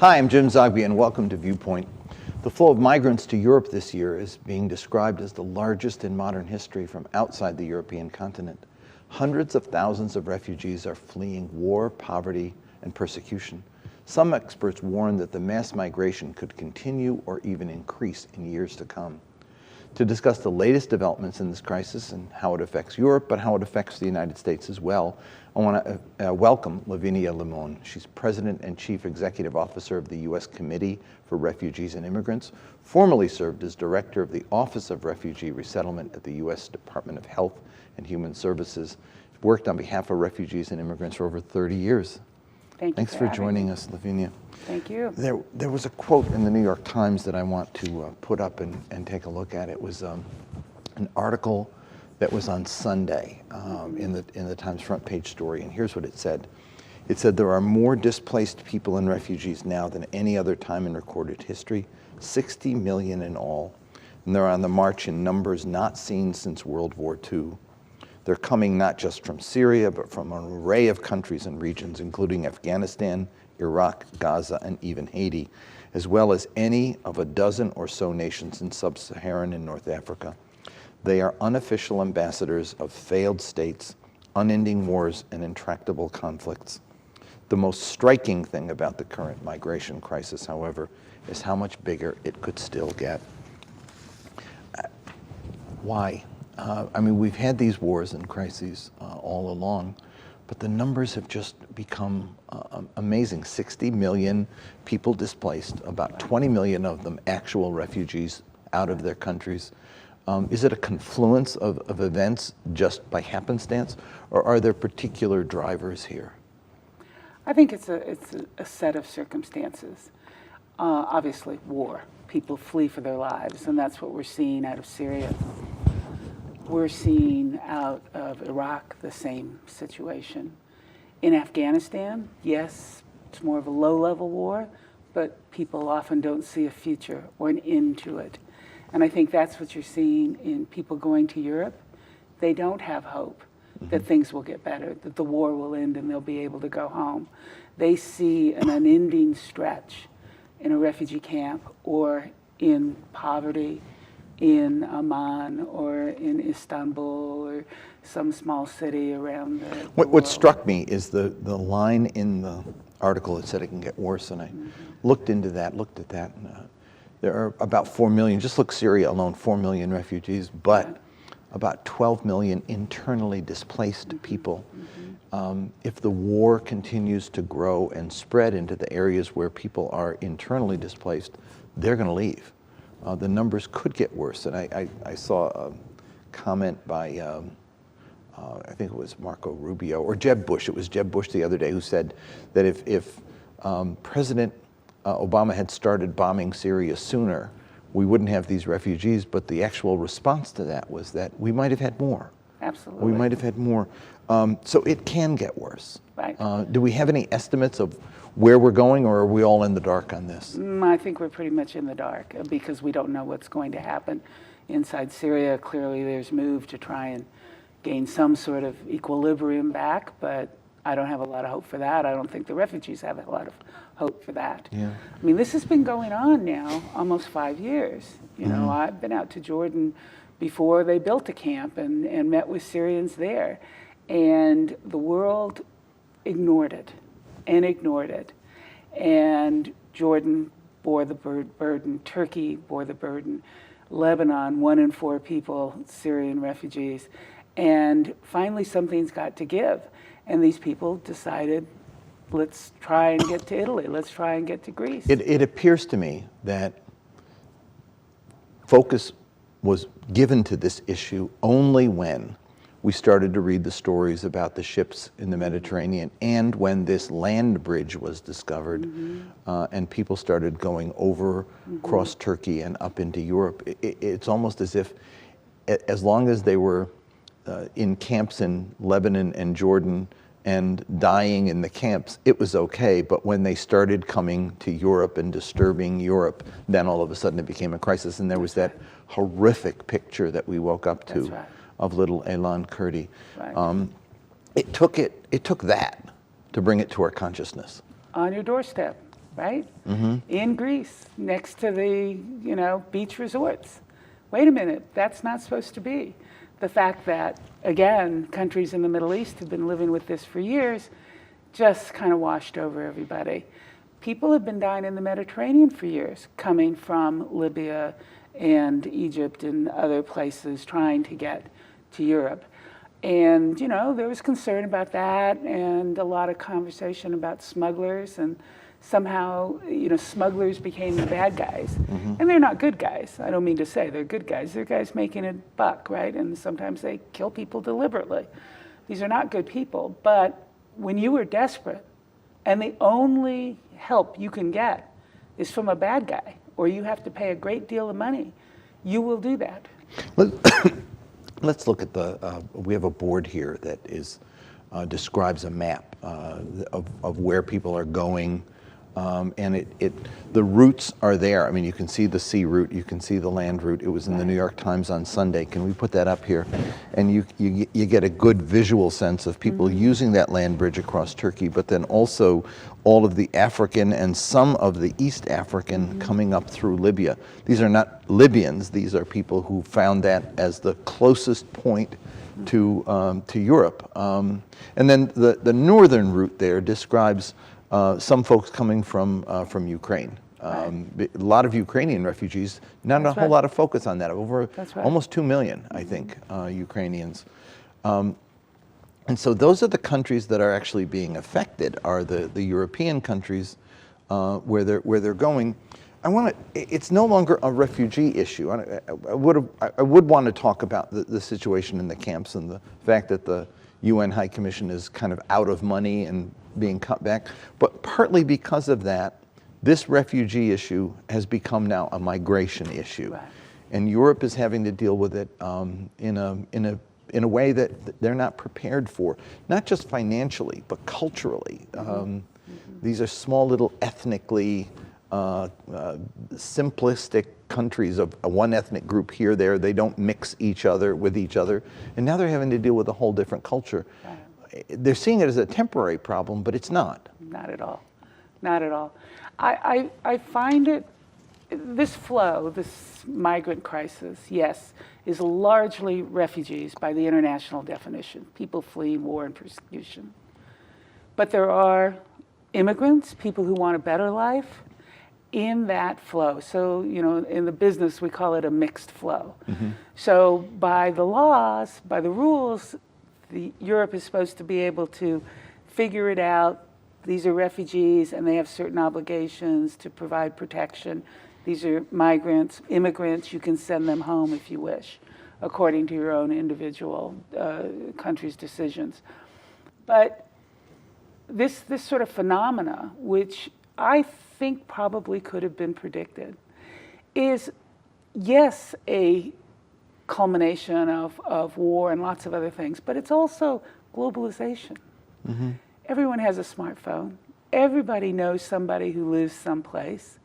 Hi, I'm Jim Zogby, and welcome to Viewpoint. The flow of migrants to Europe this year is being described as the largest in modern history from outside the European continent. Hundreds of thousands of refugees are fleeing war, poverty, and persecution. Some experts warn that the mass migration could continue or even increase in years to come. To discuss the latest developments in this crisis and how it affects Europe, but how it affects the United States as well, I want to welcome Lavinia Limon. She's President and Chief Executive Officer of the U.S. Committee for Refugees and Immigrants, formerly served as Director of the Office of Refugee Resettlement at the U.S. Department of Health and Human Services. Worked on behalf of refugees and immigrants for over 30 years. Thanks for joining us, Lavinia. Thank you. There was a quote in the New York Times that I want to put up and take a look at. It was an article that was on Sunday in the Times front page story, and here's what it said. It said, there are more displaced people and refugees now than any other time in recorded history, 60 million in all, and they're on the march in numbers not seen since World War II. They're coming not just from Syria, but from an array of countries and regions, including Afghanistan, Iraq, Gaza, and even Haiti, as well as any of a dozen or so nations in sub-Saharan and North Africa. They are unofficial ambassadors of failed states, unending wars, and intractable conflicts. The most striking thing about the current migration crisis, however, is how much bigger it could still get. Why? I mean, we've had these wars and crises all along, but the numbers have just become amazing. 60 million people displaced, about 20 million of them actual refugees out of their countries. Is it a confluence of events just by happenstance, or are there particular drivers here? I think it's a set of circumstances. Obviously, war. People flee for their lives, and that's what we're seeing out of Syria. We're seeing out of Iraq the same situation. In Afghanistan, yes, it's more of a low-level war, but people often don't see a future or an end to it. And I think that's what you're seeing in people going to Europe. They don't have hope that things will get better, that the war will end and they'll be able to go home. They see an unending stretch in a refugee camp or in poverty, in Amman or in Istanbul or some small city around the What world. struck me is the line in the article that said it can get worse, and I looked at that, and there are about 4 million, just look Syria alone, 4 million refugees, but about 12 million internally displaced people. If the war continues to grow and spread into the areas where people are internally displaced, they're going to leave. The numbers could get worse, and I saw a comment by, I think it was Marco Rubio, or Jeb Bush. It was Jeb Bush the other day who said that if President Obama had started bombing Syria sooner, we wouldn't have these refugees, but the actual response to that was that we might have had more. Absolutely. We might have had more. So it can get worse. Right. Do we have any estimates of where we're going, or are we all in the dark on this? I think we're pretty much in the dark because we don't know what's going to happen inside Syria. Clearly there's move to try and gain some sort of equilibrium back, but I don't have a lot of hope for that. I don't think the refugees have a lot of hope for that. Yeah. I mean, this has been going on now almost 5 years. You know, I've been out to Jordan before they built a camp and met with Syrians there. And the world ignored it and ignored it. And Jordan bore the burden, Turkey bore the burden, Lebanon, 1 in 4 people, Syrian refugees. And finally something's got to give. And these people decided, let's try and get to Italy, let's try and get to Greece. It appears to me that focus was given to this issue only when we started to read the stories about the ships in the Mediterranean and when this land bridge was discovered and people started going over across Turkey and up into Europe. It's almost as if as long as they were in camps in Lebanon and Jordan and dying in the camps, it was okay. But when they started coming to Europe and disturbing Europe, then all of a sudden it became a crisis. And there was that horrific picture that we woke up to of little Elan Kurdi. It took that to bring it to our consciousness. On your doorstep. right? In Greece, next to the, beach resorts. Wait a minute, that's not supposed to be. The fact that, again, countries in the Middle East have been living with this for years just kind of washed over everybody. People have been dying in the Mediterranean for years, coming from Libya and Egypt and other places trying to get to Europe. And, there was concern about that and a lot of conversation about smugglers, and somehow, smugglers became the bad guys. And they're not good guys. I don't mean to say they're good guys. They're guys making a buck, right? And sometimes they kill people deliberately. These are not good people. But when you are desperate and the only help you can get is from a bad guy, or you have to pay a great deal of money, you will do that. Let's look at we have a board here that describes a map of where people are going. And the routes are there. I mean, you can see the sea route, you can see the land route. It was in the New York Times on Sunday. Can we put that up here? And you get a good visual sense of people using that land bridge across Turkey, but then also all of the African and some of the East African coming up through Libya. These are not Libyans. These are people who found that as the closest point to Europe. And then the northern route there describes some folks coming from Ukraine. A lot of Ukrainian refugees, not a whole lot of focus on that. Over almost 2 million, I think, Ukrainians. And so those are the countries that are actually being affected, are the European countries where they're going. It's no longer a refugee issue. I would want to talk about the situation in the camps and the fact that the UN High Commission is kind of out of money and being cut back. But partly because of that, this refugee issue has become now a migration issue. And Europe is having to deal with it in a way that they're not prepared for, not just financially, but culturally. These are small little ethnically simplistic countries of one ethnic group here, there. They don't mix with each other. And now they're having to deal with a whole different culture. They're seeing it as a temporary problem, but it's not. Not at all. Not at all. I find this flow, this migrant crisis, yes, is largely refugees by the international definition, people fleeing war and persecution. But there are immigrants, people who want a better life, in that flow. So, in the business, we call it a mixed flow. So by the laws, by the rules, Europe is supposed to be able to figure it out. These are refugees and they have certain obligations to provide protection. These are migrants, immigrants. You can send them home if you wish, according to your own individual country's decisions. But this sort of phenomena, which I think probably could have been predicted, is, yes, a culmination of war and lots of other things, but it's also globalization. Everyone has a smartphone. Everybody knows somebody who lives someplace.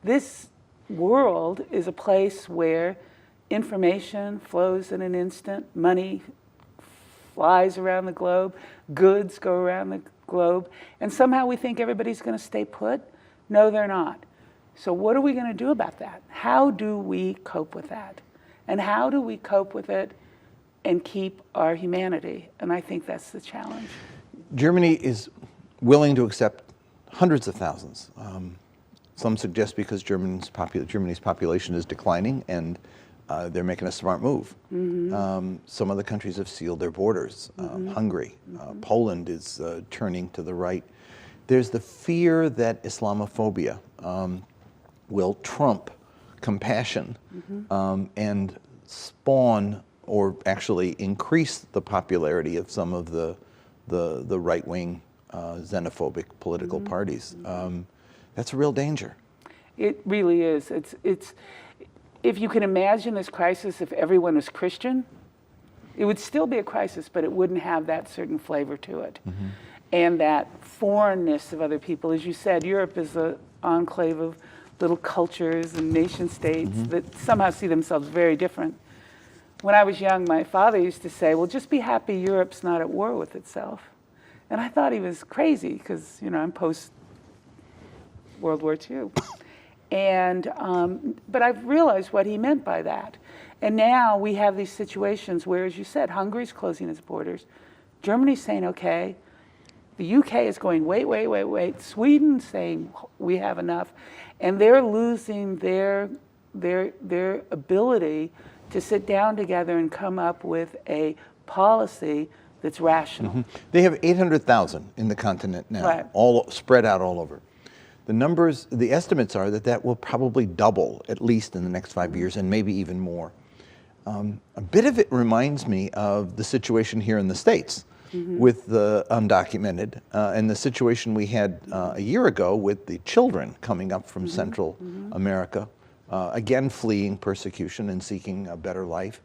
This world is a place where information flows in an instant, money flies around the globe, goods go around the globe, and somehow we think everybody's going to stay put. No, they're not. So what are we going to do about that? How do we cope with that? And how do we cope with it and keep our humanity? And I think that's the challenge. Germany is willing to accept hundreds of thousands. Some suggest because Germany's population is declining and they're making a smart move. Some other countries have sealed their borders. Hungary, Poland is turning to the right. There's the fear that Islamophobia will trump compassion and spawn or actually increase the popularity of some of the right-wing xenophobic political parties. That's a real danger. It really is. It's if you can imagine this crisis if everyone was Christian, it would still be a crisis, but it wouldn't have that certain flavor to it. And that foreignness of other people. As you said, Europe is an enclave of little cultures and nation states that somehow see themselves very different. When I was young, my father used to say, well, just be happy Europe's not at war with itself. And I thought he was crazy because, I'm post World War II. And, but I've realized what he meant by that. And now we have these situations where, as you said, Hungary's closing its borders. Germany's saying, okay. The UK is going, wait, wait, wait, wait. Sweden's saying, we have enough. And they're losing their ability to sit down together and come up with a policy that's rational. Mm-hmm. They have 800,000 in the continent now, Right. all spread out all over. The numbers, the estimates are that will probably double at least in the next 5 years, and maybe even more. A bit of it reminds me of the situation here in the States with the undocumented, and the situation we had a year ago with the children coming up from Central America, again fleeing persecution and seeking a better life.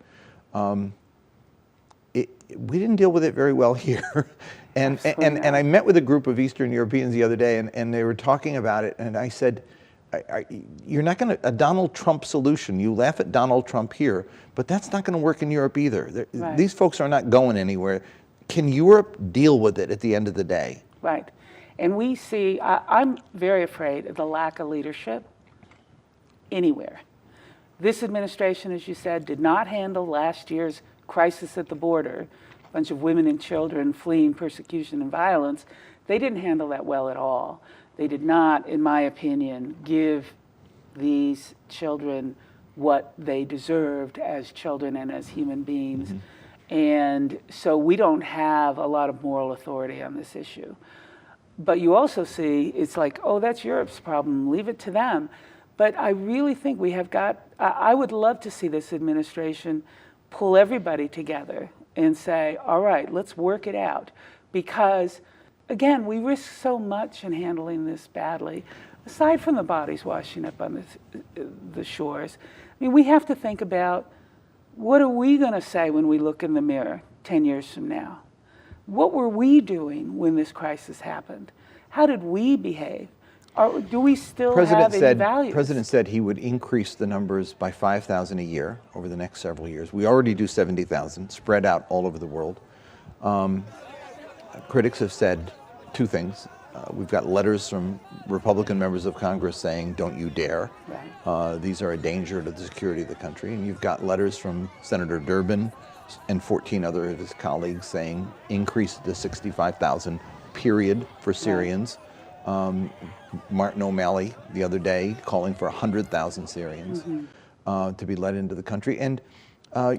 We didn't deal with it very well here. And I met with a group of Eastern Europeans the other day, and they were talking about it, and I said, you're not going to, a Donald Trump solution, you laugh at Donald Trump here, but that's not going to work in Europe either. Right. These folks are not going anywhere. Can Europe deal with it at the end of the day? Right. And we see, I'm very afraid of the lack of leadership anywhere. This administration, as you said, did not handle last year's crisis at the border, a bunch of women and children fleeing persecution and violence. They didn't handle that well at all. They did not, in my opinion, give these children what they deserved as children and as human beings. And so we don't have a lot of moral authority on this issue. But you also see, it's like, oh, that's Europe's problem, leave it to them. But I really think we have got, I would love to see this administration pull everybody together and say, all right, let's work it out. Because, again, we risk so much in handling this badly, aside from the bodies washing up on the shores. I mean, we have to think about, what are we going to say when we look in the mirror 10 years from now? What were we doing when this crisis happened? How did we behave? Do we still have any values? The President said he would increase the numbers by 5,000 a year over the next several years. We already do 70,000, spread out all over the world. Critics have said two things. We've got letters from Republican members of Congress saying, don't you dare. Right. These are a danger to the security of the country. And you've got letters from Senator Durbin and 14 other of his colleagues saying, increase the 65,000 period for Syrians. Right. Martin O'Malley the other day calling for 100,000 Syrians to be let into the country. And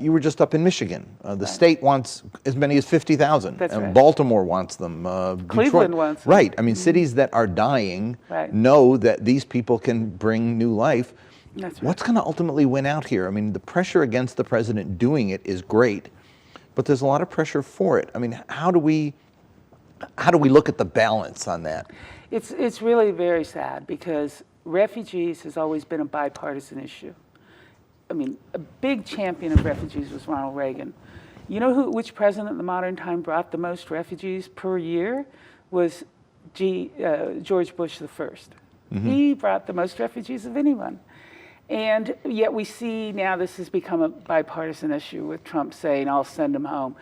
you were just up in Michigan. The state wants as many as 50,000. That's right. Baltimore wants them. Cleveland Detroit wants them. Right. I mean, cities that are dying know that these people can bring new life. That's right. What's going to ultimately win out here? I mean, the pressure against the president doing it is great, but there's a lot of pressure for it. I mean, how do we look at the balance on that? It's really very sad because refugees has always been a bipartisan issue. I mean, a big champion of refugees was Ronald Reagan. You know which president in the modern time brought the most refugees per year? Was George Bush the first. He brought the most refugees of anyone. And yet we see now this has become a bipartisan issue with Trump saying, I'll send them home.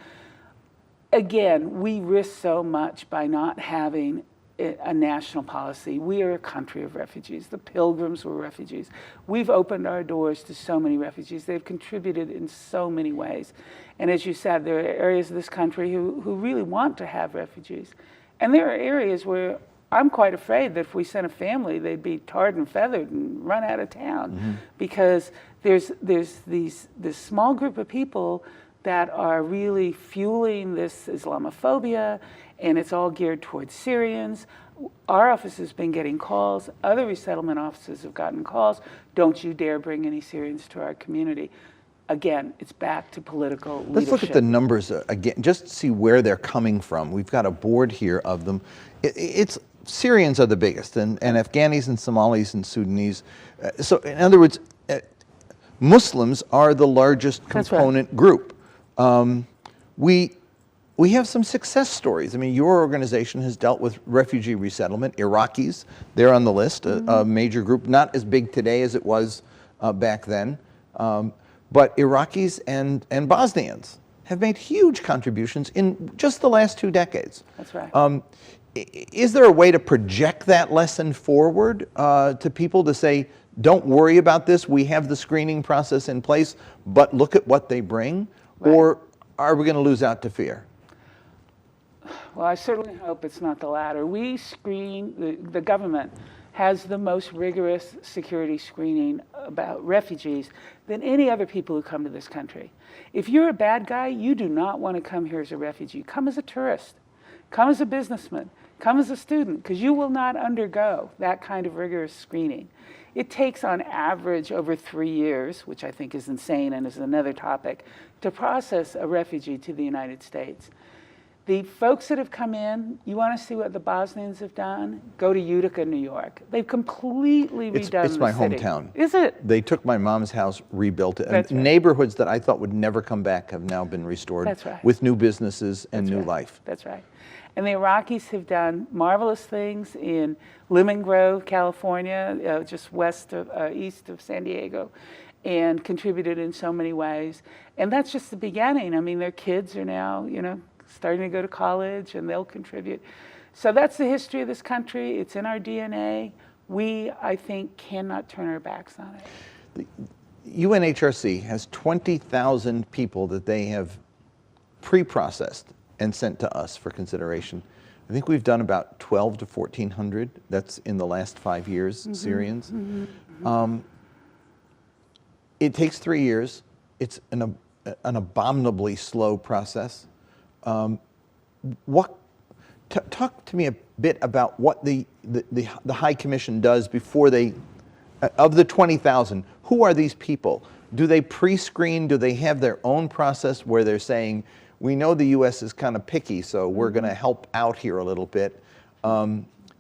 Again, we risk so much by not having a national policy. We are a country of refugees. The Pilgrims were refugees. We've opened our doors to so many refugees. They've contributed in so many ways. And as you said, there are areas of this country who really want to have refugees. And there are areas where I'm quite afraid that if we sent a family, they'd be tarred and feathered and run out of town. Because there's this small group of people that are really fueling this Islamophobia, and it's all geared towards Syrians. Our office has been getting calls. Other resettlement offices have gotten calls. Don't you dare bring any Syrians to our community. Again, it's back to political leadership. Let's look at the numbers again, just to see where they're coming from. We've got a board here of them. It's Syrians are the biggest, and Afghanis and Somalis and Sudanese. So in other words, Muslims are the largest component group. We have some success stories. I mean, your organization has dealt with refugee resettlement. Iraqis, they're on the list, a major group, not as big today as it was back then. But Iraqis and Bosnians have made huge contributions in just the last 2 decades. That's right. is there a way to project that lesson forward to people to say, don't worry about this, we have the screening process in place, but look at what they bring? Right. Or are we going to lose out to fear? Well, I certainly hope it's not the latter. We screen, the government has the most rigorous security screening about refugees than any other people who come to this country. If you're a bad guy, you do not want to come here as a refugee. Come as a tourist. Come as a businessman. Come as a student, because you will not undergo that kind of rigorous screening. It takes on average over 3 years, which I think is insane and is another topic, to process a refugee to the United States. The folks that have come in, you want to see what the Bosnians have done? Go to Utica, New York. They've completely redone the city. It's my hometown. Is it? They took my mom's house, rebuilt it. That's And right. neighborhoods that I thought would never come back have now been restored. That's right. With new businesses and new right. life. That's right. And the Iraqis have done marvelous things in Lemon Grove, California, just east of San Diego, and contributed in so many ways. And that's just the beginning. I mean, their kids are now, starting to go to college, and they'll contribute. So that's the history of this country. It's in our DNA. We, I think, cannot turn our backs on it. UNHRC has 20,000 people that they have pre-processed and sent to us for consideration. I think we've done about 12 to 1,400. That's in the last 5 years, Syrians. It takes 3 years. It's an abominably slow process. Talk to me a bit about what the High Commission does before they, of the 20,000, who are these people? Do they pre-screen? Do they have their own process where they're saying, we know the U.S. is kind of picky, so we're going to help out here a little bit?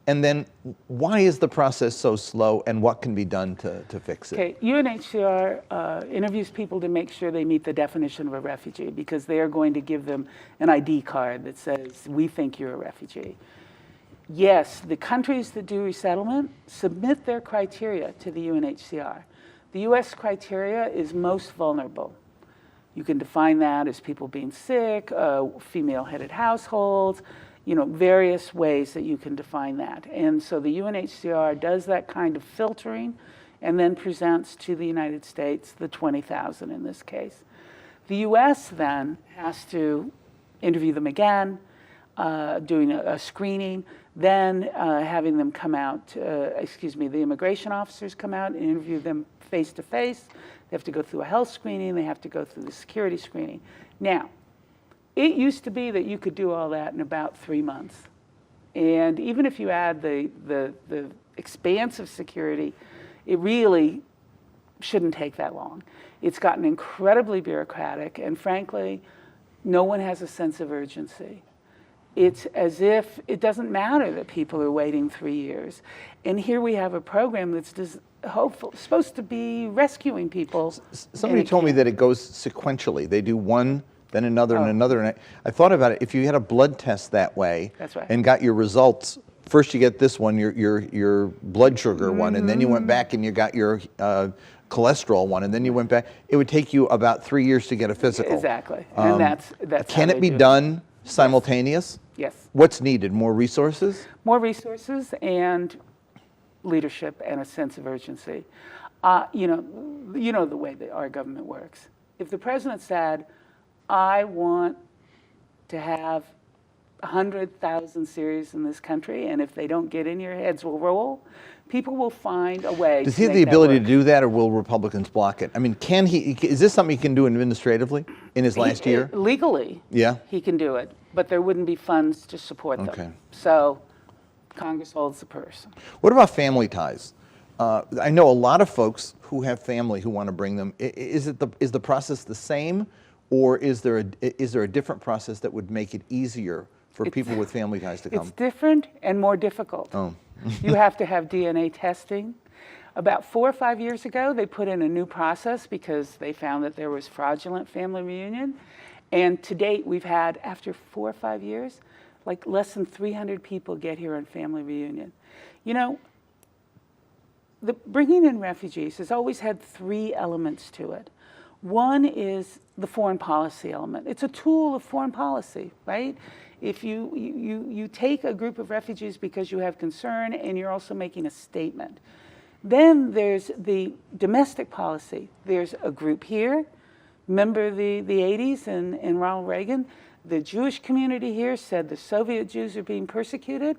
And then why is the process so slow, and what can be done to fix it? Okay, UNHCR interviews people to make sure they meet the definition of a refugee, because they are going to give them an ID card that says, we think you're a refugee. Yes, the countries that do resettlement submit their criteria to the UNHCR. The U.S. criteria is most vulnerable. You can define that as people being sick, female-headed households, various ways that you can define that. And so the UNHCR does that kind of filtering and then presents to the United States the 20,000 in this case. The US then has to interview them again, doing a screening, then having them come out, the immigration officers come out and interview them face to face. They have to go through a health screening, they have to go through the security screening. Now, it used to be that you could do all that in about 3 months. And even if you add the expanse of security, it really shouldn't take that long. It's gotten incredibly bureaucratic, and frankly, no one has a sense of urgency. It's as if it doesn't matter that people are waiting 3 years. And here we have a program that's supposed to be rescuing people. Somebody told me that it goes sequentially. They do one, then another, and another. And I thought about it. If you had a blood test that way, That's right. and got your results, first you get this one, your blood sugar one, and then you went back and you got your cholesterol one, and then you went back. It would take you about 3 years to get a physical. Exactly. And that's Can how it they be do it. done simultaneous? Yes. What's needed? More resources? More resources and leadership and a sense of urgency. You know the way that our government works. If the president said, I want to have 100,000 Syrians in this country, and if they don't get in, your heads will roll, people will find a way. Does he have the ability to do that, or will Republicans block it? I mean, is this something he can do administratively in his last year? Legally, Yeah. he can do it, but there wouldn't be funds to support them. Okay. So Congress holds the purse. What about family ties? I know a lot of folks who have family who want to bring them. Is the process the same, or is there a different process that would make it easier for people with family ties to come? It's different and more difficult. Oh. You have to have DNA testing. About 4 or 5 years ago, they put in a new process because they found that there was fraudulent family reunion. And to date, we've had, after 4 or 5 years, like less than 300 people get here on family reunion. The bringing in refugees has always had 3 elements to it. One is the foreign policy element. It's a tool of foreign policy, right? If you take a group of refugees because you have concern and you're also making a statement. Then there's the domestic policy. There's a group here, remember the 80s and Ronald Reagan? The Jewish community here said the Soviet Jews are being persecuted,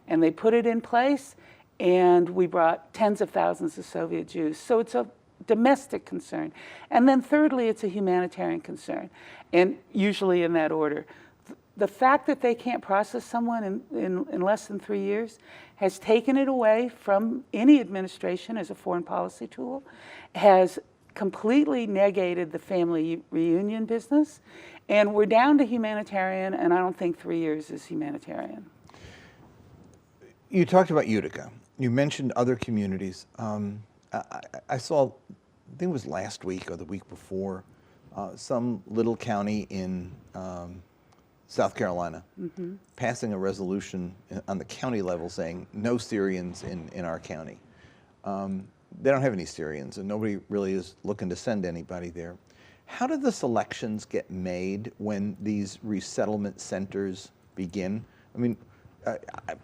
and they put it in place, and we brought tens of thousands of Soviet Jews. So it's a domestic concern. And then thirdly, it's a humanitarian concern, and usually in that order. The fact that they can't process someone in less than 3 years has taken it away from any administration as a foreign policy tool, has completely negated the family reunion business, and we're down to humanitarian, and I don't think 3 years is humanitarian. You talked about Utica. You mentioned other communities. I saw, I think it was last week or the week before, some little county in South Carolina passing a resolution on the county level saying no Syrians in our county. They don't have any Syrians, and nobody really is looking to send anybody there. How do the selections get made when these resettlement centers begin? I mean,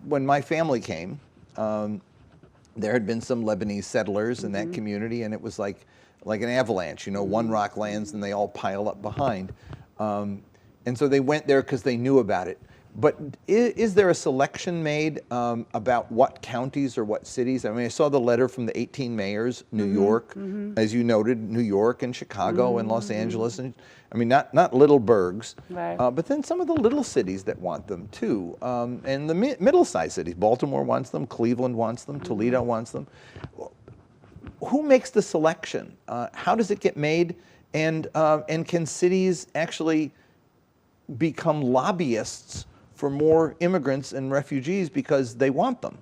when my family came, there had been some Lebanese settlers in that community, and it was like an avalanche. You know, one rock lands and they all pile up behind. And so they went there because they knew about it. But is there a selection made about what counties or what cities? I mean, I saw the letter from the 18 mayors, New York, as you noted, New York and Chicago and Los Angeles. And I mean, not little burgs, Right. but then some of the little cities that want them too. And the middle-sized cities, Baltimore wants them, Cleveland wants them, Toledo wants them. Who makes the selection? How does it get made? And can cities actually become lobbyists for more immigrants and refugees because they want them?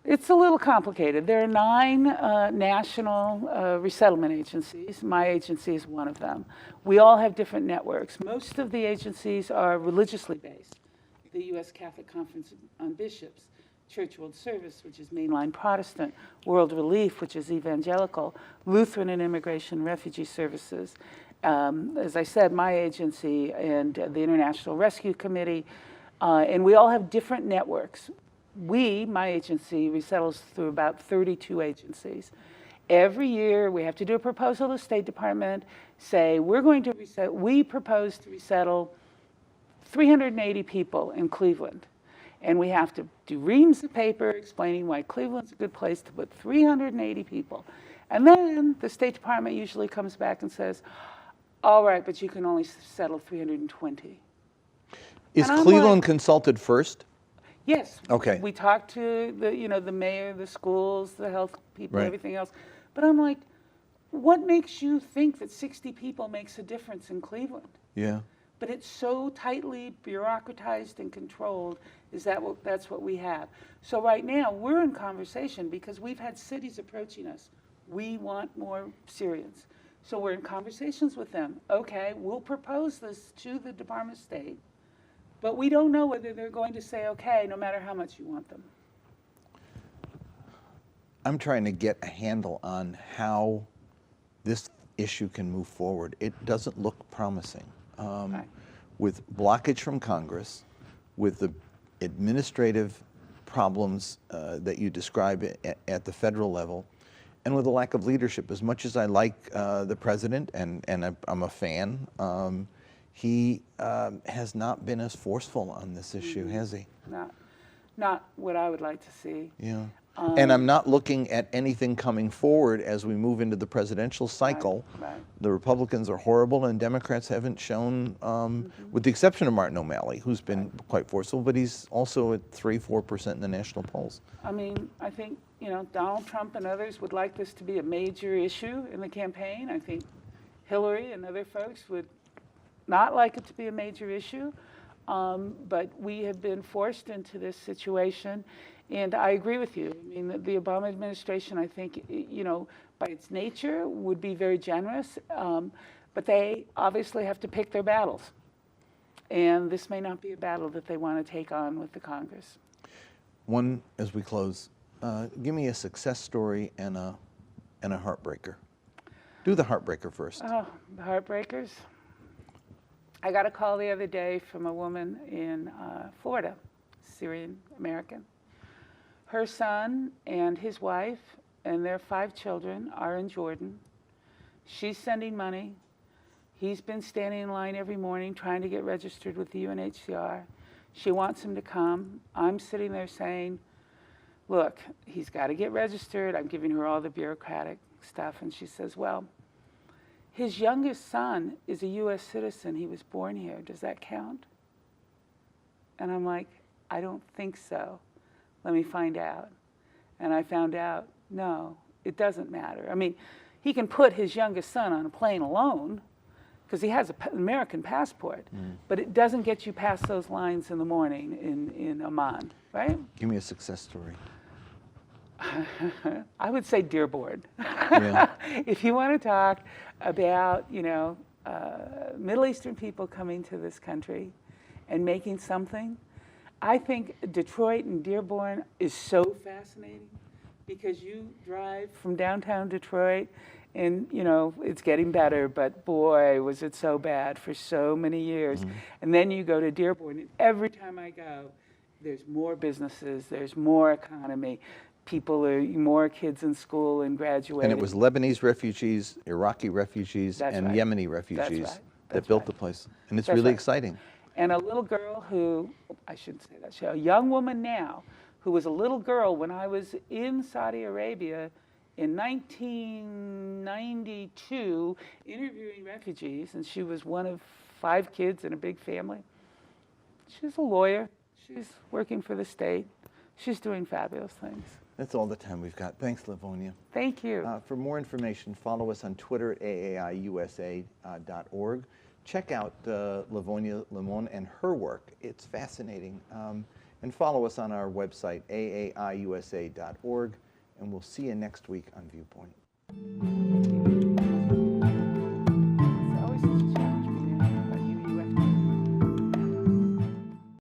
It's a little complicated. There are 9 national resettlement agencies. My agency is one of them. We all have different networks. Most of the agencies are religiously based. The U.S. Catholic Conference on Bishops, Church World Service, which is mainline Protestant, World Relief, which is evangelical, Lutheran and Immigration Refugee Services. As I said, my agency and the International Rescue Committee, and we all have different networks. My agency, resettles through about 32 agencies. Every year, we have to do a proposal to the State Department, say, we propose to resettle 380 people in Cleveland. And we have to do reams of paper explaining why Cleveland's a good place to put 380 people. And then the State Department usually comes back and says, all right, but you can only settle 320. Is And I'm Cleveland like, consulted first? Yes. Okay. We talked to the mayor, the schools, the health people, Right. everything else. But I'm like, what makes you think that 60 people makes a difference in Cleveland? Yeah. But it's so tightly bureaucratized and controlled. That's what we have. So right now we're in conversation because we've had cities approaching us. We want more Syrians. So we're in conversations with them. Okay, we'll propose this to the Department of State, but we don't know whether they're going to say, okay, no matter how much you want them. I'm trying to get a handle on how this issue can move forward. It doesn't look promising. Right. With blockage from Congress, with the administrative problems that you describe at the federal level, and with a lack of leadership. As much as I like the president, and I'm a fan, he has not been as forceful on this issue, has he? Not what I would like to see. Yeah. And I'm not looking at anything coming forward as we move into the presidential cycle. Right. The Republicans are horrible, and Democrats haven't shown, with the exception of Martin O'Malley, who's been quite forceful, but he's also at 3-4% in the national polls. I mean, I think, Donald Trump and others would like this to be a major issue in the campaign. I think Hillary and other folks would not like it to be a major issue. But we have been forced into this situation. And I agree with you. I mean, the Obama administration, I think, by its nature, would be very generous. But they obviously have to pick their battles. And this may not be a battle that they want to take on with the Congress. One, as we close, give me a success story and a heartbreaker. Do the heartbreaker first. Oh, the heartbreakers. I got a call the other day from a woman in Florida, Syrian American. Her son and his wife and their 5 children are in Jordan. She's sending money. He's been standing in line every morning trying to get registered with the UNHCR. She wants him to come. I'm sitting there saying, look, he's got to get registered. I'm giving her all the bureaucratic stuff. And she says, well, his youngest son is a U.S. citizen. He was born here. Does that count? And I'm like, I don't think so. Let me find out. And I found out, no, it doesn't matter. I mean, he can put his youngest son on a plane alone because he has an American passport, but it doesn't get you past those lines in the morning in Amman, right? Give me a success story. I would say Dearborn. Yeah. If you want to talk about, you know, Middle Eastern people coming to this country and making something, I think Detroit and Dearborn is so fascinating because you drive from downtown Detroit and, you know, it's getting better, but boy, was it so bad for so many years. And then you go to Dearborn, and every time I go, there's more businesses, there's more economy. People are more kids in school and graduating. And it was Lebanese refugees, Iraqi refugees, That's and right. Yemeni refugees That's right. that built the place. And it's That's really right. exciting. And a little girl who, I shouldn't say that, a young woman now, who was a little girl when I was in Saudi Arabia in 1992 interviewing refugees, and she was one of 5 kids in a big family. She's a lawyer. She's working for the state. She's doing fabulous things. That's all the time we've got. Thanks, Lavinia. Thank you. For more information, follow us on Twitter at aaiusa.org. Check out Lavinia Limon and her work. It's fascinating. And follow us on our website, aaiusa.org. And we'll see you next week on Viewpoint.